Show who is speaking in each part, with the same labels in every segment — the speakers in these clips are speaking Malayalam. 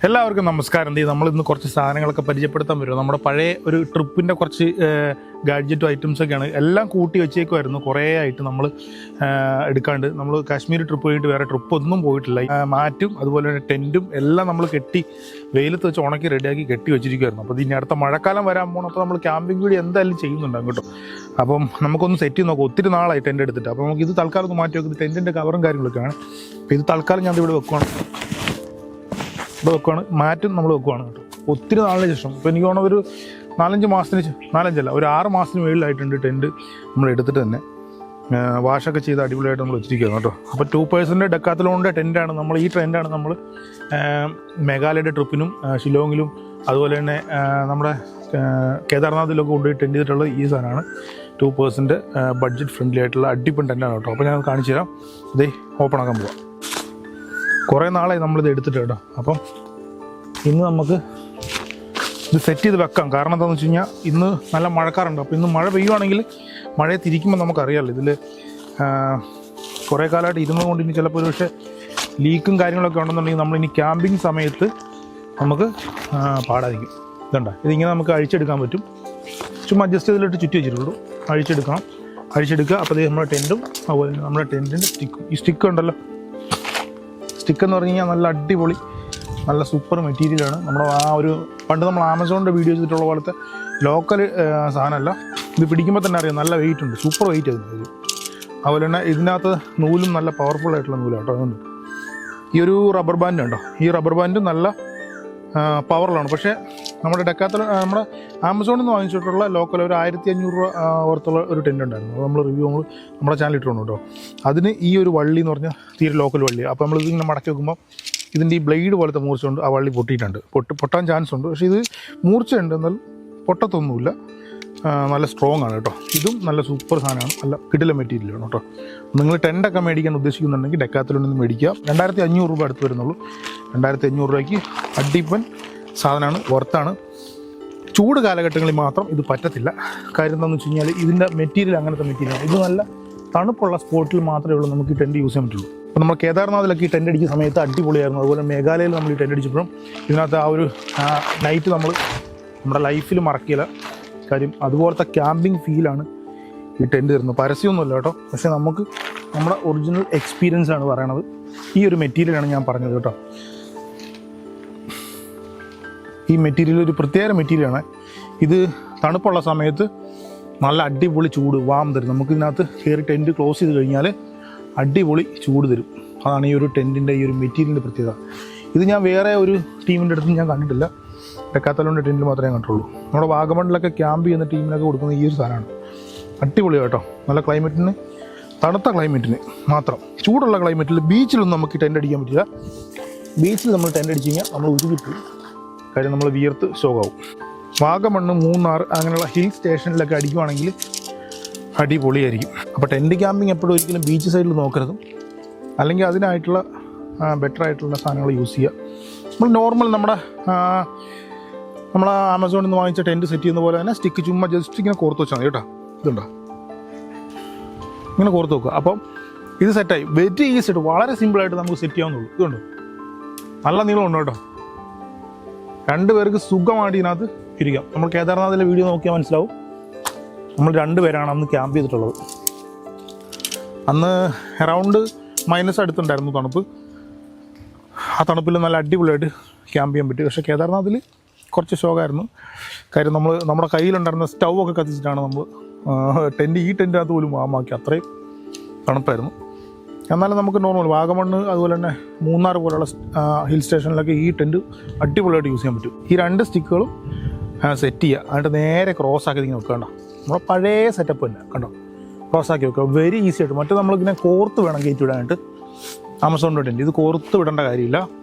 Speaker 1: എല്ലാവർക്കും നമസ്കാരം. നമ്മൾ ഇന്ന് കുറച്ച് സാധനങ്ങളൊക്കെ പരിചയപ്പെടുത്താൻ വരും. നമ്മുടെ പഴയ ഒരു ട്രിപ്പിൻ്റെ കുറച്ച് ഗാഡ്ജറ്റും ഐറ്റംസൊക്കെയാണ് എല്ലാം കൂട്ടി വെച്ചേക്കുമായിരുന്നു. കുറേ ആയിട്ട് നമ്മൾ എടുക്കാണ്ട് നമ്മൾ കാശ്മീർ ട്രിപ്പ് കഴിഞ്ഞിട്ട് വേറെ ട്രിപ്പ് ഒന്നും പോയിട്ടില്ല. മാറ്റും അതുപോലെ തന്നെ ടെൻറ്റും എല്ലാം നമ്മൾ കെട്ടി വെയിലത്ത് വെച്ച് ഉണക്കി റെഡിയാക്കി കെട്ടി വെച്ചിരിക്കുമായിരുന്നു. അപ്പോൾ ഇനി അടുത്ത മഴക്കാലം വരാൻ പോകണം. അപ്പോൾ നമ്മൾ ക്യാമ്പിംഗ് വീഡിയോ എന്തായാലും ചെയ്യുന്നുണ്ടാകും കേട്ടോ. അപ്പം നമുക്കൊന്ന് സെറ്റ് ചെയ്ത് നോക്കാം. ഒത്തിരി നാളായി ടെൻറ്റ് എടുത്തിട്ട്. അപ്പോൾ നമുക്ക് ഇത് തൽക്കാലം ഒന്ന് മാറ്റി വെക്കുന്നത് ടെൻറ്റിൻ്റെ കവറും കാര്യങ്ങളൊക്കെയാണ്. അപ്പോൾ ഇത് തൽക്കാലം ഞാൻ ഇവിടെ വെക്കുവാണ്. ഇവിടെ വെക്കുവാണ്, മാറ്റും നമ്മൾ വെക്കുവാണ് കേട്ടോ. ഒത്തിരി നാളിന് ശേഷം ഇപ്പോൾ എനിക്ക് തോന്നുന്നു ഒരു 4-5 മാസത്തിന്, 4-5 ഒരു 6 മാസത്തിന് മുകളിലായിട്ടുണ്ട് ടെൻറ്റ് നമ്മൾ എടുത്തിട്ട് തന്നെ വാഷൊക്കെ ചെയ്ത് അടിപൊളിയായിട്ട് നമ്മൾ വെച്ചിരിക്കുകയാണ് കേട്ടോ. അപ്പോൾ 2% ഡെക്കാത്തലോണിൻ്റെ ടെൻറ്റാണ് നമ്മൾ. ഈ ടെൻറ്റാണ് നമ്മൾ മേഘാലയയുടെ ട്രിപ്പിനും ഷിലോങ്ങിലും അതുപോലെ തന്നെ നമ്മുടെ കേദാർനാഥിലൊക്കെ കൊണ്ടുപോയി ടെൻറ്റ് ചെയ്തിട്ടുള്ളത് ഈ സാധനമാണ്. 2% ബഡ്ജറ്റ് ഫ്രണ്ട്ലി ആയിട്ടുള്ള അടിപൊളി ടെൻറ്റാണ് കേട്ടോ. അപ്പോൾ ഞാൻ കാണിച്ചു തരാം. ഇതേ ഓപ്പൺ ആക്കാൻ പോവാം. കുറേ നാളായി നമ്മളിത് എടുത്തിട്ട് കേട്ടോ. അപ്പം ഇന്ന് നമുക്ക് ഇത് സെറ്റ് ചെയ്ത് വെക്കാം. കാരണം എന്താണെന്ന് വെച്ച് കഴിഞ്ഞാൽ ഇന്ന് നല്ല മഴക്കാറുണ്ട്. അപ്പോൾ ഇന്ന് മഴ പെയ്യുവാണെങ്കിൽ മഴയെ തിരിക്കുമ്പോൾ നമുക്കറിയാമല്ലോ ഇതിൽ കുറേ കാലമായിട്ട് ഇരുന്നുകൊണ്ട് ഇനി ചിലപ്പോൾ ഒരു പക്ഷേ ലീക്കും കാര്യങ്ങളൊക്കെ ഉണ്ടെന്നുണ്ടെങ്കിൽ നമ്മളിനി ക്യാമ്പിങ് സമയത്ത് നമുക്ക് പാടായിരിക്കും. ഇതുണ്ട, ഇതിങ്ങനെ നമുക്ക് അഴിച്ചെടുക്കാൻ പറ്റും. ചുമ്മാ ജസ്റ്റ് ഇതിലിട്ട് ചുറ്റി വെച്ചിട്ടുള്ളൂ. അഴിച്ചെടുക്കുക. അപ്പോൾ ഇത് നമ്മുടെ ടെൻറ്റും അതുപോലെ നമ്മുടെ ടെൻറ്റിൻ്റെ സ്റ്റിക്കും. ഈ സ്റ്റിക്ക് ഉണ്ടല്ലോ, സ്റ്റിക്ക് എന്ന് പറഞ്ഞു കഴിഞ്ഞാൽ നല്ല അടിപൊളി നല്ല സൂപ്പർ മെറ്റീരിയലാണ്. നമ്മുടെ ആ ഒരു പണ്ട് നമ്മൾ ആമസോണിൻ്റെ വീഡിയോ ചെയ്തിട്ടുള്ള പോലത്തെ ലോക്കൽ സാധനമല്ല. ഇത് പിടിക്കുമ്പോൾ തന്നെ അറിയാം നല്ല വെയിറ്റ് ഉണ്ട്, സൂപ്പർ വെയിറ്റ് ആയിരുന്നു. അതുപോലെ തന്നെ ഇതിനകത്ത് നൂലും നല്ല പവർഫുൾ ആയിട്ടുള്ള നൂലാണ് കേട്ടോ. അതുകൊണ്ട് ഈ ഒരു റബ്ബർ ബാൻഡ് ഉണ്ടോ, ഈ റബ്ബർ ബാൻഡ് നല്ല പവറിലാണ്. പക്ഷേ നമ്മുടെ നമ്മുടെ ആമസോണിൽ നിന്ന് വാങ്ങിച്ചിട്ടുള്ള ലോക്കൽ ഒരു 1500 രൂപ ഓർത്തുള്ള ഒരു ടെൻറ്റ് ഉണ്ടായിരുന്നു. അത് നമ്മൾ റിവ്യൂ നമ്മുടെ ചാനൽ ഇട്ടുണ്ട് കേട്ടോ. അതിന് ഈ ഒരു വള്ളി എന്ന് പറഞ്ഞാൽ തീരെ ലോക്കൽ വള്ളി. അപ്പോൾ നമ്മൾ ഇതിങ്ങനെ മടക്കി വെക്കുമ്പോൾ ഇതിൻ്റെ ഈ ബ്ലേഡ് പോലത്തെ മൂർച്ചയുണ്ട്, ആ വള്ളി പൊട്ടിയിട്ടുണ്ട്. പൊട്ടാൻ ചാൻസ് ഉണ്ട്. പക്ഷേ ഇത് മൂർച്ചയുണ്ട്, എന്നാൽ പൊട്ടത്തൊന്നുമില്ല. നല്ല സ്ട്രോങ് ആണ് കേട്ടോ. ഇതും നല്ല സൂപ്പർ സാധനമാണ്, നല്ല കിടില മെറ്റീരിയലാണ് കേട്ടോ. നിങ്ങൾ ടെൻറ്റൊക്കെ മേടിക്കാൻ ഉദ്ദേശിക്കുന്നുണ്ടെങ്കിൽ ഡെക്കാത്തലോണിൽ നിന്ന് മേടിക്കുക. 2500 രൂപ അടുത്ത് വരുന്നുള്ളൂ. 2500 രൂപയ്ക്ക് അടിപ്പൻ സാധനമാണ്, വർത്താണ്. ചൂട് കാലഘട്ടങ്ങളിൽ മാത്രം ഇത് പറ്റത്തില്ല. കാര്യം എന്താണെന്ന് വെച്ച് കഴിഞ്ഞാൽ ഇതിൻ്റെ മെറ്റീരിയൽ അങ്ങനത്തെ മെറ്റീരിയലാണ്. ഇത് നല്ല തണുപ്പുള്ള സ്പോട്ടിൽ മാത്രമേ ഉള്ളൂ നമുക്ക് ഈ ടെൻറ്റ് യൂസ് ചെയ്യാൻ പറ്റുള്ളൂ. അപ്പോൾ നമ്മൾ കേദാർനാഥിലൊക്കെ ഈ ടെൻറ്റ് അടിക്കുന്ന സമയത്ത് അടിപൊളിയായിരുന്നു. അതുപോലെ മേഘാലയയിൽ നമ്മൾ ഈ ടെൻറ്റ് അടിച്ചപ്പോഴും ഇതിനകത്ത് ആ ഒരു നൈറ്റ് നമ്മൾ നമ്മുടെ ലൈഫിൽ മറക്കില്ല. കാര്യം അതുപോലത്തെ ക്യാമ്പിംഗ് ഫീലാണ് ഈ ടെൻറ്റ് തരുന്നത്. പരസ്യമൊന്നുമില്ല കേട്ടോ, പക്ഷേ നമുക്ക് നമ്മുടെ ഒറിജിനൽ എക്സ്പീരിയൻസ് ആണ് പറയണത്. ഈ ഒരു മെറ്റീരിയലാണ് ഞാൻ പറഞ്ഞത് കേട്ടോ. ഈ മെറ്റീരിയൽ ഒരു പ്രത്യേക മെറ്റീരിയലാണ്. ഇത് തണുപ്പുള്ള സമയത്ത് നല്ല അടിപൊളി ചൂട് വാം തരും. നമുക്കിതിനകത്ത് കയറി ടെൻറ്റ് ക്ലോസ് ചെയ്ത് കഴിഞ്ഞാൽ അടിപൊളി ചൂട് തരും. അതാണ് ഈ ഒരു ടെൻറ്റിൻ്റെ ഈ ഒരു മെറ്റീരിയലിൻ്റെ പ്രത്യേകത. ഇത് ഞാൻ വേറെ ഒരു ടീമിൻ്റെ അടുത്ത് ഞാൻ കണ്ടിട്ടില്ല. ഡെക്കാത്തലോണിൻ്റെ ടെൻറ്റിൽ മാത്രമേ കണ്ടുള്ളൂ. നമ്മുടെ വാഗമണിലൊക്കെ ക്യാമ്പ് ചെയ്യുന്ന ടീമിനൊക്കെ കൊടുക്കുന്ന ഈ ഒരു സാധനമാണ്. അടിപൊളി കേട്ടോ. നല്ല ക്ലൈമറ്റിന്, തണുത്ത ക്ലൈമറ്റിന് മാത്രം. ചൂടുള്ള ക്ലൈമറ്റിൽ ബീച്ചിലൊന്നും നമുക്ക് ടെൻറ്റ് അടിക്കാൻ പറ്റില്ല. ബീച്ചിൽ നമ്മൾ ടെൻറ്റ് അടിച്ച് കഴിഞ്ഞാൽ നമ്മൾ ഉരുകിപ്പോയി. കാര്യം നമ്മൾ വിയർത്ത് ഷോക്കാവും. വാഗമണ്ണ്, മൂന്നാർ അങ്ങനെയുള്ള ഹിൽ സ്റ്റേഷനിലൊക്കെ അടിക്കുവാണെങ്കിൽ അടിപൊളിയായിരിക്കും. അപ്പോൾ ടെൻറ്റ് ക്യാമ്പിങ് എപ്പോഴും ഒരിക്കലും ബീച്ച് സൈഡിൽ നോക്കരുത്. അല്ലെങ്കിൽ അതിനായിട്ടുള്ള ബെറ്റർ ആയിട്ടുള്ള സാധനങ്ങൾ യൂസ് ചെയ്യുക. നമ്മൾ നോർമൽ നമ്മുടെ ആമസോണിൽ നിന്ന് വാങ്ങിച്ച ടെൻറ്റ് സെറ്റ് ചെയ്യുന്ന പോലെ തന്നെ സ്റ്റിക്ക് ചുമ്മാ ജസ്റ്റ് ഇങ്ങനെ കോർത്ത് വെച്ചാൽ മതി കേട്ടോ. ഇതുണ്ടോ, ഇങ്ങനെ കോർത്ത് വെക്കുക. അപ്പം ഇത് സെറ്റായി. വെരി ഈസി ആയിട്ട് വളരെ സിമ്പിളായിട്ട് നമുക്ക് സെറ്റ് ചെയ്യാവുന്നുള്ളൂ. ഇതുണ്ടോ, നല്ല നീളമുണ്ട് കേട്ടോ. 2 പേർക്ക് സുഖമായിട്ട് ഇതിനകത്ത് ഇരിക്കാം. നമ്മൾ കേദാർനാഥിലെ വീഡിയോ നോക്കിയാൽ മനസ്സിലാവും. നമ്മൾ 2 പേരാണ് അന്ന് ക്യാമ്പ് ചെയ്തിട്ടുള്ളത്. അന്ന് അറൗണ്ട് മൈനസ് അടുത്തുണ്ടായിരുന്നു തണുപ്പ്. ആ തണുപ്പിൽ നല്ല അടിപൊളിയായിട്ട് ക്യാമ്പ് ചെയ്യാൻ പറ്റും. പക്ഷേ കേദാർനാഥിൽ കുറച്ച് ഷോക്കായിരുന്നു. കാര്യം നമ്മുടെ കയ്യിലുണ്ടായിരുന്ന സ്റ്റൗവൊക്കെ കത്തിച്ചിട്ടാണ് നമ്മൾ ഈ ടെൻറ്റിനകത്ത് പോലും വാമാക്കി. അത്രയും തണുപ്പായിരുന്നു. എന്നാലും നമുക്ക് നോർമൽ വാഗമണ്ണ് അതുപോലെ തന്നെ മൂന്നാർ പോലുള്ള ഹിൽ സ്റ്റേഷനിലൊക്കെ ഈ ടെൻറ്റ് അടിപൊളിയായിട്ട് യൂസ് ചെയ്യാൻ പറ്റും. ഈ 2 സ്റ്റിക്കുകളും സെറ്റ് ചെയ്യുക. എന്നിട്ട് നേരെ ക്രോസ് ആക്കി ഇങ്ങനെ വെക്കുക. കണ്ടോ, നമ്മുടെ പഴയ സെറ്റപ്പ് തന്നെ കണ്ടോ, ക്രോസ് ആക്കി വെക്കുക. വെരി ഈസി ആയിട്ട്. മറ്റേ നമ്മളിങ്ങനെ കോർത്ത് വേണം കയറ്റി വിടാനായിട്ട്. ആമസോണിൻ്റെ ടെൻറ്റ് ഇത് കോർത്ത് വിടേണ്ട കാര്യമില്ല.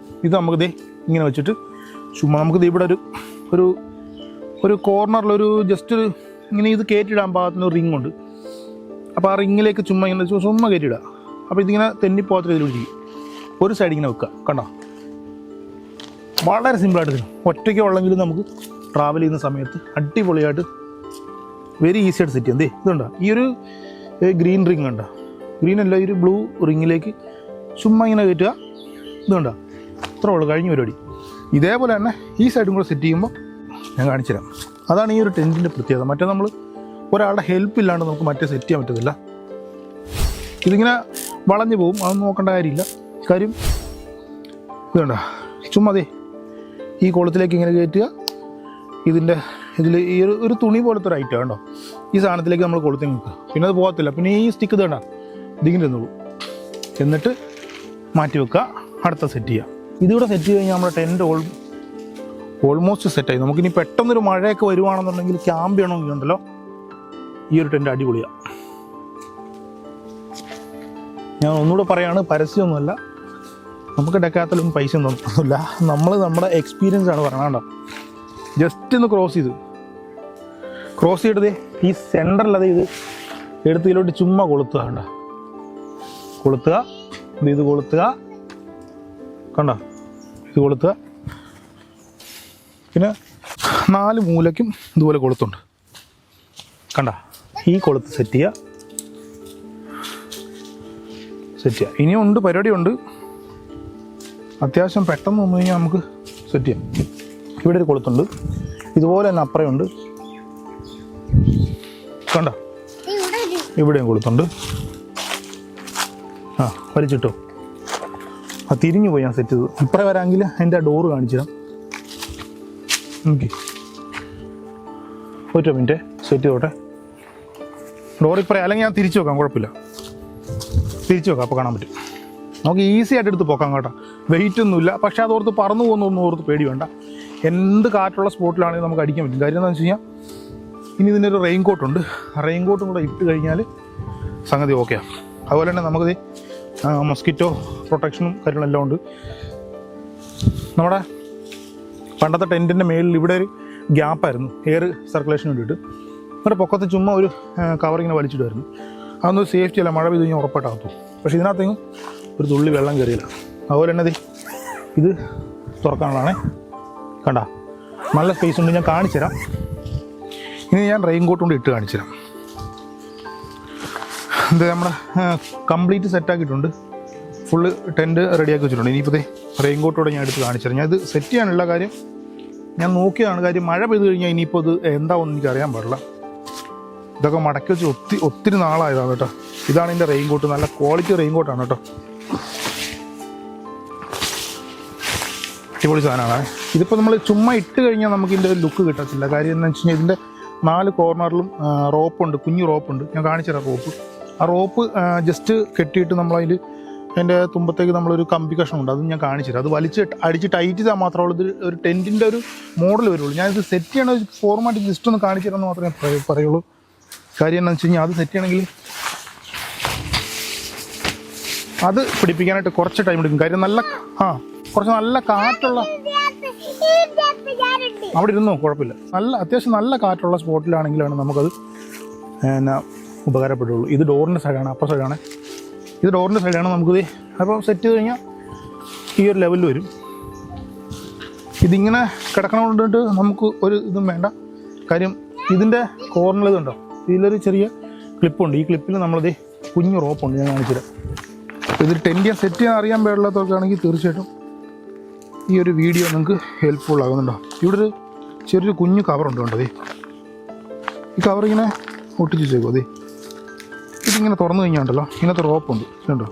Speaker 1: ഇത് നമുക്ക് ഇങ്ങനെ വെച്ചിട്ട് ചുമ്മാ നമുക്കിത് ഇവിടെ ഒരു കോർണറിലൊരു ജസ്റ്റ് ഇങ്ങനെ ഇത് കയറ്റിയിടാൻ പാകത്തിന് റിങ് ഉണ്ട്. അപ്പോൾ ആ റിങ്ങിലേക്ക് ചുമ്മാ കയറ്റിയിടുക. അപ്പോൾ ഇതിങ്ങനെ തെന്നിപ്പോകത്ത രീതിയിലിരിക്കും. ഒരു സൈഡ് ഇങ്ങനെ വെക്കുക. കണ്ടോ, വളരെ സിമ്പിളായിട്ട് തരും. ഒറ്റയ്ക്ക് ഉള്ളെങ്കിലും നമുക്ക് ട്രാവൽ ചെയ്യുന്ന സമയത്ത് അടിപൊളിയായിട്ട് വെരി ഈസി ആയിട്ട് സെറ്റ് ചെയ്യാം. ഇതുണ്ടോ, ഈ ഒരു ഗ്രീൻ റിങ് ഉണ്ടോ, ഗ്രീൻ അല്ല, ഈ ഒരു ബ്ലൂ റിങ്ങിലേക്ക് ചുമ്മാ ഇങ്ങനെ കയറ്റുക. ഇതുണ്ടോ, ഇത്രേ ഉള്ളൂ, കഴിഞ്ഞ പരിപാടി. ഇതേപോലെ തന്നെ ഈ സൈഡും കൂടെ സെറ്റ് ചെയ്യുമ്പോൾ ഞാൻ കാണിച്ചു തരാം. അതാണ് ഈ ഒരു ടെൻറ്റിൻ്റെ പ്രത്യേകത. മറ്റേ നമ്മൾ ഒരാളുടെ ഹെൽപ്പ് ഇല്ലാണ്ട് നമുക്ക് മറ്റേ സെറ്റ് ചെയ്യാൻ പറ്റത്തില്ല. ഇതിങ്ങനെ വളഞ്ഞു പോകും, അതൊന്നും നോക്കേണ്ട കാര്യമില്ല. കാര്യം ഇതുണ്ട ചുമ്മാ അതെ ഈ കുളത്തിലേക്ക് ഇങ്ങനെ കയറ്റുക. ഇതിൽ ഈ ഒരു തുണി പോലത്തെ ഒരു ഐറ്റം കണ്ടോ, ഈ സാധനത്തിലേക്ക് നമ്മൾ കൊളുത്തി നിൽക്കുക. പിന്നെ അത് പോകത്തില്ല. പിന്നെ ഈ സ്റ്റിക്ക് ഇത് വേണ്ട ഇതിങ്ങനെ ഇരുന്നുള്ളൂ. എന്നിട്ട് മാറ്റി വെക്കുക, അടുത്ത സെറ്റ് ചെയ്യുക. ഇതിവിടെ സെറ്റ് ചെയ്ത് കഴിഞ്ഞാൽ നമ്മുടെ ടെൻറ്റ് ഓൾമോസ്റ്റ് സെറ്റായി. നമുക്കിനി പെട്ടെന്നൊരു മഴയൊക്കെ വരുവാണെന്നുണ്ടെങ്കിൽ ക്യാമ്പ് ചെയ്യണമെങ്കിൽ ഉണ്ടല്ലോ ഈ ഒരു ടെൻറ്റ് അടിപൊളിയാണ്. ഞാൻ ഒന്നുകൂടെ പറയാണ്, പരസ്യമൊന്നുമല്ല, നമുക്ക് ഡെക്കാത്തലും പൈസ ഒന്നുമില്ല. നമ്മൾ നമ്മുടെ എക്സ്പീരിയൻസ് ആണ് പറയണത്. കേട്ടോ, ജസ്റ്റ് ഒന്ന് ക്രോസ് ചെയ്തത് ഈ സെൻറ്ററിലത് ഇത് എടുത്ത് ഇതിലോട്ട് ചുമ്മാ കൊളുത്തുക. കണ്ട കൊളുത്തുക, ഇത് കൊളുത്തുക, കണ്ട ഇത് കൊളുത്തുക. പിന്നെ 4 മൂലയ്ക്കും ഇതുപോലെ കൊളുത്തുണ്ട്. കണ്ട ഈ കൊളുത്ത് സെറ്റ് ചെയ്യുക. ഇനിയും ഉണ്ട്, പരിപാടിയുണ്ട്. അത്യാവശ്യം പെട്ടെന്ന് വന്നു കഴിഞ്ഞാൽ നമുക്ക് സെറ്റ് ചെയ്യാം. ഇവിടെ ഒരു കൊളുത്തുണ്ട്, ഇതുപോലെ തന്നെ അപ്പുറമുണ്ട്. കണ്ട ഇവിടെയും കൊളുത്തുണ്ട്. വലിച്ചിട്ടോ, തിരിഞ്ഞു പോയി ഞാൻ സെറ്റ് ചെയ്തു. ഇപ്പറേ വരാമെങ്കിൽ അതിൻ്റെ ഡോറ് കാണിച്ചു തരാം. ഓക്കെ, ഒറ്റ മിനിറ്റ് സെറ്റ് ചെയ്തോട്ടെ. ഡോർ ഇപ്പറേ, അല്ലെങ്കിൽ ഞാൻ തിരിച്ചു വെക്കാം, കുഴപ്പമില്ല. തിരിച്ചു വെക്കാം, അപ്പോൾ കാണാൻ പറ്റും. നമുക്ക് ഈസി ആയിട്ട് എടുത്ത് പോക്കാം കേട്ടോ. വെയിറ്റ് ഒന്നുമില്ല. പക്ഷേ അതോർത്ത് പറന്നു പോകുന്നൊന്നും ഓർത്ത് പേടി വേണ്ട. എന്ത് കാറ്റുള്ള സ്പോട്ടിലാണെങ്കിൽ നമുക്ക് അടിക്കാൻ പറ്റും. കാര്യം എന്താണെന്ന് വെച്ച് കഴിഞ്ഞാൽ ഇനി ഇതിനൊരു റെയിൻ കോട്ടുണ്ട്. ആ റെയിൻ കോട്ടും കൂടെ ഇട്ട് കഴിഞ്ഞാൽ സംഗതി ഓക്കെയാണ്. അതുപോലെ തന്നെ നമുക്കിത് മസ്കിറ്റോ പ്രൊട്ടക്ഷനും കാര്യങ്ങളെല്ലാം ഉണ്ട്. നമ്മുടെ പണ്ടത്തെ ടെൻറ്റിൻ്റെ മേളിൽ ഇവിടെ ഒരു ഗ്യാപ്പായിരുന്നു എയർ സർക്കുലേഷന് വേണ്ടിയിട്ട്. എന്നിട്ട് പൊക്കത്ത് ചുമ്മാ ഒരു കവറിങ്ങനെ വലിച്ചിടുമായിരുന്നു. അതൊന്നും സേഫ്റ്റി അല്ല, മഴ പെയ്ത് കഴിഞ്ഞാൽ ഉറപ്പായിട്ടാകത്തു. പക്ഷേ ഇതിനകത്തെങ്കിലും ഒരു തുള്ളി വെള്ളം കയറിയില്ല. അതുപോലെ തന്നെ ഇത് തുറക്കാനുള്ളതാണേ. കണ്ട നല്ല സ്പേസ് ഉണ്ട്. ഞാൻ കാണിച്ചു തരാം. ഇനി ഞാൻ റെയിൻ കോട്ട് കൊണ്ട് ഇട്ട് കാണിച്ചു തരാം. ഇത് നമ്മുടെ കംപ്ലീറ്റ് സെറ്റാക്കിയിട്ടുണ്ട്. ഫുള്ള് ടെൻറ്റ് റെഡിയാക്കി വെച്ചിട്ടുണ്ട്. ഇനിയിപ്പോൾ റെയിൻ കോട്ടോടെ ഞാൻ എടുത്ത് കാണിച്ചു തരാം. ഞാൻ ഇത് സെറ്റ് ചെയ്യാനുള്ള കാര്യം ഞാൻ നോക്കിയതാണ്. കാര്യം മഴ പെയ്ത് കഴിഞ്ഞാൽ ഇനിയിപ്പോൾ ഇത് എന്താണെന്ന് എനിക്ക് അറിയാൻ പാടില്ല. ഇതൊക്കെ മടക്കി വെച്ച് ഒത്തിരി നാളായതാണ് കേട്ടോ. ഇതാണ് എൻ്റെ റെയിൻ കോട്ട്. നല്ല ക്വാളിറ്റി റെയിൻ കോട്ടാണ് കേട്ടോ. അടിപൊളി സാധനമാണ്. ഇതിപ്പോൾ നമ്മൾ ചുമ്മാ ഇട്ട് കഴിഞ്ഞാൽ നമുക്ക് ഇതിൻ്റെ ഒരു ലുക്ക് കിട്ടത്തില്ല. കാര്യം എന്താണെന്ന് വെച്ച് കഴിഞ്ഞാൽ ഇതിൻ്റെ 4 കോർണറിലും റോപ്പുണ്ട്, കുഞ്ഞു റോപ്പുണ്ട്. ഞാൻ കാണിച്ചു തരാം റോപ്പ്. ആ റോപ്പ് ജസ്റ്റ് കെട്ടിയിട്ട് നമ്മളതിൽ അതിൻ്റെ തുമ്പത്തേക്ക് നമ്മളൊരു കമ്പി കഷ്ണമുണ്ട്, അത് ഞാൻ കാണിച്ചു തരാം. അത് വലിച്ച് അടിച്ച് ടൈറ്റ് ചെയ്താൽ മാത്രമേ ഇത് ഒരു ടെൻറ്റിൻ്റെ ഒരു മോഡൽ വരുള്ളൂ. ഞാനിത് സെറ്റ് ചെയ്യണ ഒരു ഫോർമാറ്റ് ജസ്റ്റ് ഒന്ന് കാണിച്ചു തരാമെന്ന് മാത്രമേ പറയുള്ളൂ. കാര്യം എന്താണെന്ന് വെച്ച് കഴിഞ്ഞാൽ അത് സെറ്റ് ചെയ്യണമെങ്കിൽ അത് പിടിപ്പിക്കാനായിട്ട് കുറച്ച് ടൈം എടുക്കും. കാര്യം കുറച്ച് നല്ല കാറ്റുള്ള അവിടെ ഇരുന്നോ കുഴപ്പമില്ല. അത്യാവശ്യം നല്ല കാറ്റുള്ള സ്പോട്ടിലാണെങ്കിലാണ് നമുക്കത് ഉപകാരപ്പെടുള്ളൂ. ഇത് ഡോറിൻ്റെ സൈഡാണ്, അപ്പർ സൈഡാണ്. ഇത് ഡോറിൻ്റെ സൈഡാണ്. നമുക്കിത് അപ്പോൾ സെറ്റ് ചെയ്ത് കഴിഞ്ഞാൽ ഈ ഒരു ലെവലിൽ വരും. ഇതിങ്ങനെ കിടക്കണോണ്ടിട്ട് നമുക്ക് ഒരു ഇതും വേണ്ട. കാര്യം ഇതിൻ്റെ കോർണർ ഇതുണ്ടോ, ഇതിലൊരു ചെറിയ ക്ലിപ്പുണ്ട്. ഈ ക്ലിപ്പിൽ നമ്മളത് കുഞ്ഞു റോപ്പുണ്ട്. ഞാൻ കാണിച്ചുതരാം. ഇതിൽ ടെൻറ്റ് സെറ്റ് ചെയ്യാൻ അറിയാൻ പാടില്ലാത്തവർക്കാണെങ്കിൽ തീർച്ചയായിട്ടും ഈ ഒരു വീഡിയോ നിങ്ങൾക്ക് ഹെൽപ്ഫുൾ ആകുന്നുണ്ടോ. ഇവിടെ ഒരു ചെറിയൊരു കുഞ്ഞു കവറുണ്ട് കണ്ടോ. ഈ കവറിങ്ങനെ ഒട്ടിച്ച് വെച്ചേക്കും. ഇതിങ്ങനെ തുറന്നു കഴിഞ്ഞാൽ ഉണ്ടല്ലോ ഇങ്ങനത്തെ റോപ്പുണ്ട് കണ്ടോ.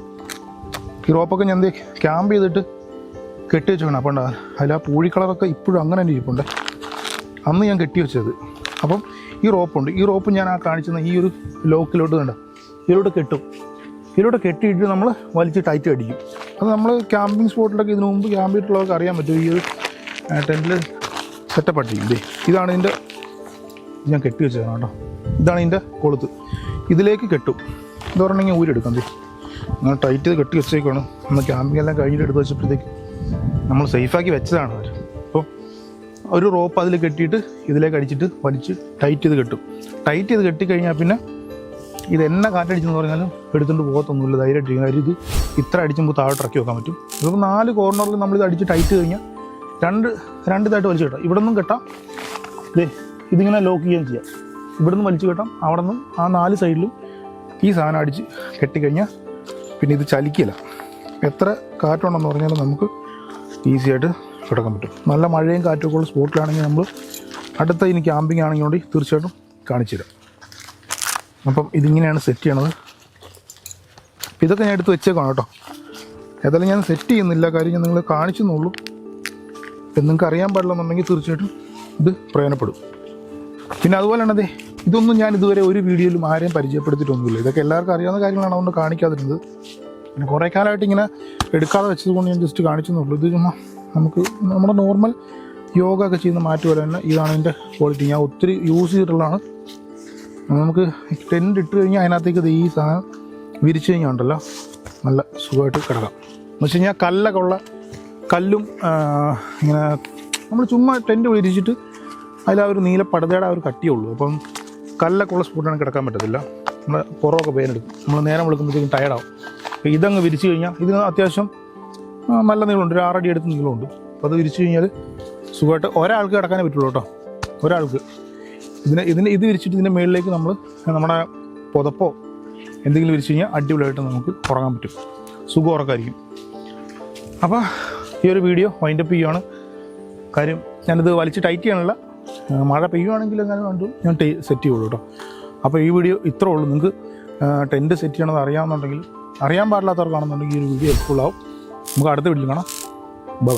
Speaker 1: ഈ റോപ്പൊക്കെ ഞാൻ ക്യാമ്പ് ചെയ്തിട്ട് കെട്ടി വെച്ചേക്കണം. അപ്പം അതിൽ ആ പൂഴി കളറൊക്കെ ഇപ്പോഴും അങ്ങനെ തന്നെ ഇരിപ്പുണ്ട്. അന്ന് ഞാൻ കെട്ടി വെച്ചത്. അപ്പം ഈ റോപ്പുണ്ട്. ഈ റോപ്പ് ഞാൻ ആ കാണിച്ചെന്ന ഈ ഒരു ലോക്കിലോട്ട് കണ്ടോ ഇതിലോട്ട് കെട്ടും. ഇതിലോട്ട് കെട്ടിയിട്ട് നമ്മൾ വലിച്ച് ടൈറ്റ് അടിക്കും. അത് നമ്മൾ ക്യാമ്പിംഗ് സ്പോട്ടിലൊക്കെ ഇതിനു മുമ്പ് ക്യാമ്പ് ചെയ്തിട്ടുള്ളവർക്ക് അറിയാൻ പറ്റും. ഈ ഒരു ടെൻറ്റിൽ സെറ്റപ്പ് അടിക്കും. ഇതാണ് ഇതിൻ്റെ ഞാൻ കെട്ടി വെച്ചതാണ് കേട്ടോ. ഇതാണ് ഇതിൻ്റെ കൊളുത്ത്. ഇതിലേക്ക് കെട്ടും. ഇത് പറഞ്ഞെങ്കിൽ ഊരെടുക്കാം. അങ്ങനെ ടൈറ്റ് ചെയ്ത് കെട്ടി വെച്ചേക്കാണ്. നമ്മൾ ക്യാമ്പിംഗ് എല്ലാം കഴിഞ്ഞിട്ട് എടുത്ത് വെച്ചപ്പോഴത്തേക്ക് നമ്മൾ സേഫാക്കി വെച്ചതാണ് അവർ. അപ്പോൾ ഒരു റോപ്പ് അതിൽ കെട്ടിയിട്ട് ഇതിലേക്ക് അടിച്ചിട്ട് വലിച്ച് ടൈറ്റ് ചെയ്ത് കെട്ടും. ടൈറ്റ് ചെയ്ത് കെട്ടിക്കഴിഞ്ഞാൽ പിന്നെ ഇത് എന്നെ കാറ്റടിച്ചെന്ന് പറഞ്ഞാലും എടുത്തുകൊണ്ട് പോകത്തൊന്നുമില്ല, ധൈര്യമായിട്ടിരിക്കും. കാര്യം ഇത് ഇത്ര അടിച്ചുമ്പോൾ താഴോട്ട് ഇറക്കി വെക്കാൻ പറ്റും. ഇതിപ്പോൾ 4 കോർണറിൽ നമ്മളിത് അടിച്ച് ടൈറ്റ് കഴിഞ്ഞാൽ രണ്ട് ഇതായിട്ട് വലിച്ച് കെട്ടാം. ഇവിടെ നിന്നും കെട്ടാം. ഇതിങ്ങനെ ലോക്ക് ചെയ്യുകയും ചെയ്യാം. ഇവിടെ നിന്ന് വലിച്ച് കെട്ടാം. അവിടെ നിന്നും ആ 4 സൈഡിലും ഈ സാധനം അടിച്ച് കെട്ടിക്കഴിഞ്ഞാൽ പിന്നെ ഇത് ചലിക്കില്ല. എത്ര കാറ്റുണ്ടെന്ന് പറഞ്ഞാലും നമുക്ക് ഈസി ആയിട്ട് കിടക്കാൻ പറ്റും. നല്ല മഴയും കാറ്റൊക്കെ ഉള്ള സ്പോട്ടിലാണെങ്കിൽ നമ്മൾ അടുത്ത ഇനി ക്യാമ്പിംഗ് ആണെങ്കിൽ കൂടി തീർച്ചയായിട്ടും കാണിച്ചു തരാം. അപ്പം ഇതിങ്ങനെയാണ് സെറ്റ് ചെയ്യണത്. ഇതൊക്കെ ഞാൻ എടുത്ത് വെച്ചേക്കാണ് കേട്ടോ. ഏതായാലും ഞാൻ സെറ്റ് ചെയ്യുന്നില്ല, കാര്യം ഞാൻ നിങ്ങളെ കാണിച്ചെന്നുള്ളൂ. ഇപ്പം നിങ്ങൾക്ക് അറിയാൻ പാടില്ലെന്നുണ്ടെങ്കിൽ തീർച്ചയായിട്ടും ഇത് പ്രയോജനപ്പെടും. പിന്നെ അതുപോലെ തന്നെ അതെ, ഇതൊന്നും ഞാൻ ഇതുവരെ ഒരു വീഡിയോയിലും ആരെയും പരിചയപ്പെടുത്തിയിട്ടൊന്നുമില്ല. ഇതൊക്കെ എല്ലാവർക്കും അറിയാവുന്ന കാര്യങ്ങളാണ്, അതുകൊണ്ട് കാണിക്കാതിരുന്നത്. പിന്നെ കുറേ കാലമായിട്ട് ഇങ്ങനെ എടുക്കാതെ വെച്ചത് കൊണ്ട് ഞാൻ ജസ്റ്റ് കാണിച്ചെന്നുള്ളൂ. ഇത് ചുമ്മാ നമുക്ക് നമ്മുടെ നോർമൽ യോഗ ഒക്കെ ചെയ്യുന്ന മാറ്റ് പോലെ തന്നെ ഇതാണ് ഇതിൻ്റെ ക്വാളിറ്റി. ഞാൻ ഒത്തിരി യൂസ് ചെയ്തിട്ടുള്ളതാണ്. നമുക്ക് ടെൻറ്റ് ഇട്ട് കഴിഞ്ഞാൽ അതിനകത്തേക്ക് ഇത് ഈ സാധനം വിരിച്ച് കഴിഞ്ഞാൽ ഉണ്ടല്ലോ നല്ല സുഖമായിട്ട് കിടക്കാം. എന്ന് വെച്ച് കഴിഞ്ഞാൽ കല്ലൊക്കെ ഉള്ള കല്ലും ഇങ്ങനെ നമ്മൾ ചുമ്മാ ടെൻറ്റ് വിരിച്ചിട്ട് അതിൽ ആ ഒരു നീല പടുതയുടെ ആ ഒരു കട്ടിയുള്ളൂ. അപ്പം കല്ലൊക്കെ ഉള്ള സ്പോട്ടാണ് കിടക്കാൻ പറ്റത്തില്ല. നമ്മൾ പുറമൊക്കെ പേനെടുക്കും, നമ്മൾ നേരം വിളിക്കുമ്പോഴത്തേക്കും ടയർഡാവും. അപ്പോൾ ഇതങ്ങ് വിരിച്ച് കഴിഞ്ഞാൽ ഇതിന് അത്യാവശ്യം നല്ല നീളമുണ്ട്, ഒരു 6 അടി അടുത്ത് നീളമുണ്ട്. അപ്പോൾ അത് വിരിച്ച് കഴിഞ്ഞാൽ സുഖമായിട്ട് ഒരാൾക്ക് കിടക്കാനേ പറ്റുള്ളൂ കേട്ടോ. ഒരാൾക്ക് ഇത് വിരിച്ചിട്ട് ഇതിൻ്റെ മുകളിലേക്ക് നമ്മൾ നമ്മുടെ പുതപ്പോ എന്തെങ്കിലും വിരിച്ച് കഴിഞ്ഞാൽ അടിപൊളിയായിട്ട് നമുക്ക് ഉറങ്ങാൻ പറ്റും, സുഖം ഉറക്കമായിരിക്കും. അപ്പോൾ ഈ ഒരു വീഡിയോ വൈൻഡപ്പ് ചെയ്യുകയാണ്. കാര്യം ഞാനിത് വലിച്ച് ടൈറ്റ് ചെയ്യാനുള്ള, മഴ പെയ്യുവാണെങ്കിൽ എങ്ങനെ കണ്ടു ഞാൻ സെറ്റ് ചെയ്യുള്ളൂ കേട്ടോ. അപ്പോൾ ഈ വീഡിയോ ഇത്രേ ഉള്ളൂ. നിങ്ങൾക്ക് ടെൻറ്റ് സെറ്റ് ചെയ്യണത് അറിയാമെന്നുണ്ടെങ്കിൽ, അറിയാൻ പാടില്ലാത്തവർക്കാണെന്നുണ്ടെങ്കിൽ ഈ ഒരു വീഡിയോ ഹെൽപ്ഫുൾ ആവും. നമുക്ക് അടുത്ത വീഡിയോ കാണാം. ബൈ.